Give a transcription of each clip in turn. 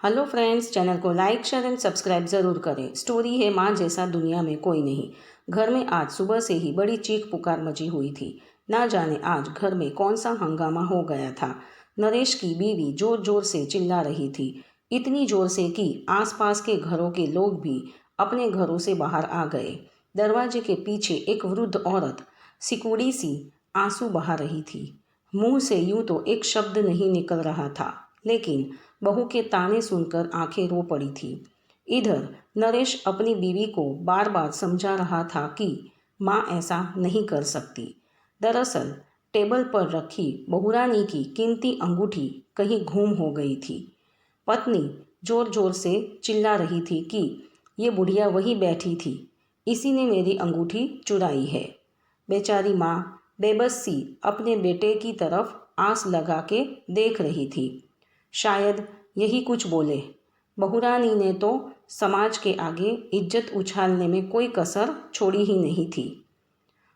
Hello friends, channel को like share and subscribe ज़रूर करें। स्टोरी है माँ जैसा दुनिया में कोई नहीं। घर में आज सुबह से ही बड़ी चीख पुकार मची हुई थी। ना जाने आज घर में कौन सा हंगामा हो गया था। नरेश की बीवी जोर जोर से चिल्ला रही थी, इतनी जोर से कि आसपास के घरों के लोग भी अपने घरों से बाहर आ गए। दरवाजे के पीछे एक वृद्ध औरत सिकुड़ी सी आंसू बहा रही थी। मुंह से यूं तो एक शब्द नहीं निकल रहा था, लेकिन बहू के ताने सुनकर आंखें रो पड़ी थी। इधर नरेश अपनी बीवी को बार बार समझा रहा था कि माँ ऐसा नहीं कर सकती। दरअसल टेबल पर रखी बहुरानी की कीमती अंगूठी कहीं गुम हो गई थी। पत्नी जोर जोर से चिल्ला रही थी कि ये बुढ़िया वही बैठी थी, इसी ने मेरी अंगूठी चुराई है। बेचारी माँ बेबस सी अपने बेटे की तरफ आस लगा के देख रही थी। शायद यही कुछ बोले। बहुरानी ने तो समाज के आगे इज्जत उछालने में कोई कसर छोड़ी ही नहीं थी।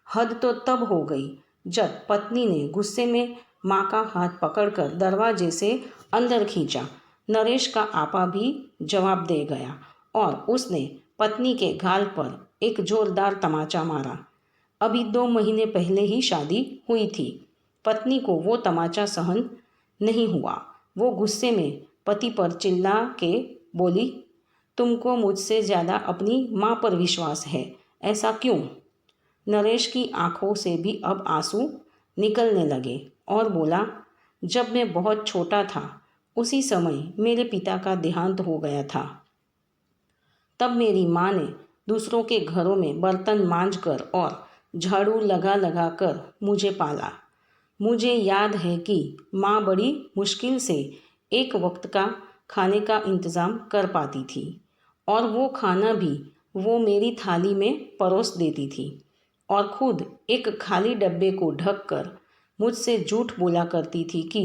हद तो तब हो गई जब पत्नी ने गुस्से में माँ का हाथ पकड़कर दरवाजे से अंदर खींचा। नरेश का आपा भी जवाब दे गया और उसने पत्नी के गाल पर एक जोरदार तमाचा मारा। अभी 2 महीने पहले ही शादी हुई थी। पत्नी को वो तमाचा सहन नहीं हुआ। वो गुस्से में पति पर चिल्ला के बोली, तुमको मुझसे ज़्यादा अपनी माँ पर विश्वास है, ऐसा क्यों? नरेश की आंखों से भी अब आंसू निकलने लगे और बोला, जब मैं बहुत छोटा था उसी समय मेरे पिता का देहांत हो गया था। तब मेरी माँ ने दूसरों के घरों में बर्तन मांजकर और झाड़ू लगा लगा कर मुझे पाला। मुझे याद है कि माँ बड़ी मुश्किल से एक वक्त का खाने का इंतज़ाम कर पाती थी और वो खाना भी वो मेरी थाली में परोस देती थी और खुद एक खाली डब्बे को ढककर मुझसे झूठ बोला करती थी कि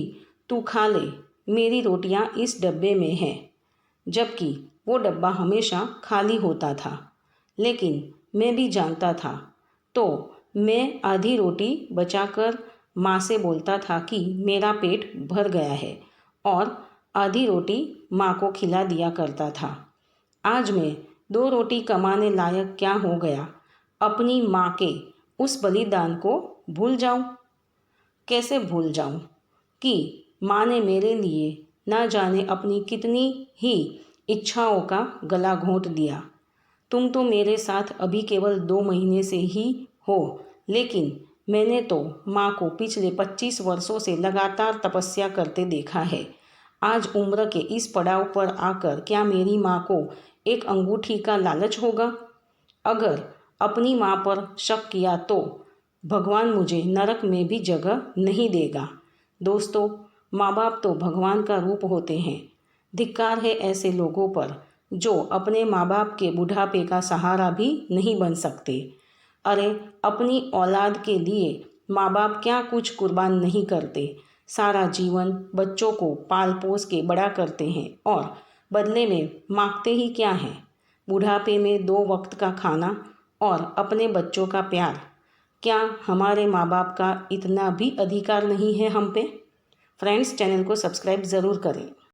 तू खा ले, मेरी रोटियां इस डब्बे में हैं, जबकि वो डब्बा हमेशा खाली होता था। लेकिन मैं भी जानता था, तो मैं आधी रोटी बचाकर माँ से बोलता था कि मेरा पेट भर गया है और आधी रोटी माँ को खिला दिया करता था। आज मैं 2 रोटी कमाने लायक क्या हो गया? अपनी माँ के उस बलिदान को भूल जाऊं? कैसे भूल जाऊं कि माँ ने मेरे लिए ना जाने अपनी कितनी ही इच्छाओं का गला घोंट दिया। तुम तो मेरे साथ अभी केवल 2 महीने से ही हो, लेकिन मैंने तो माँ को पिछले 25 वर्षों से लगातार तपस्या करते देखा है। आज उम्र के इस पड़ाव पर आकर क्या मेरी माँ को एक अंगूठी का लालच होगा? अगर अपनी माँ पर शक किया तो भगवान मुझे नरक में भी जगह नहीं देगा। दोस्तों, माँ बाप तो भगवान का रूप होते हैं। धिक्कार है ऐसे लोगों पर जो अपने माँ बाप के बुढ़ापे का सहारा भी नहीं बन सकते। अरे, अपनी औलाद के लिए माँ बाप क्या कुछ कुर्बान नहीं करते। सारा जीवन बच्चों को पाल पोस के बड़ा करते हैं और बदले में मांगते ही क्या हैं? बुढ़ापे में 2 वक्त का खाना और अपने बच्चों का प्यार। क्या हमारे माँ बाप का इतना भी अधिकार नहीं है हम पे? फ्रेंड्स, चैनल को सब्सक्राइब ज़रूर करें।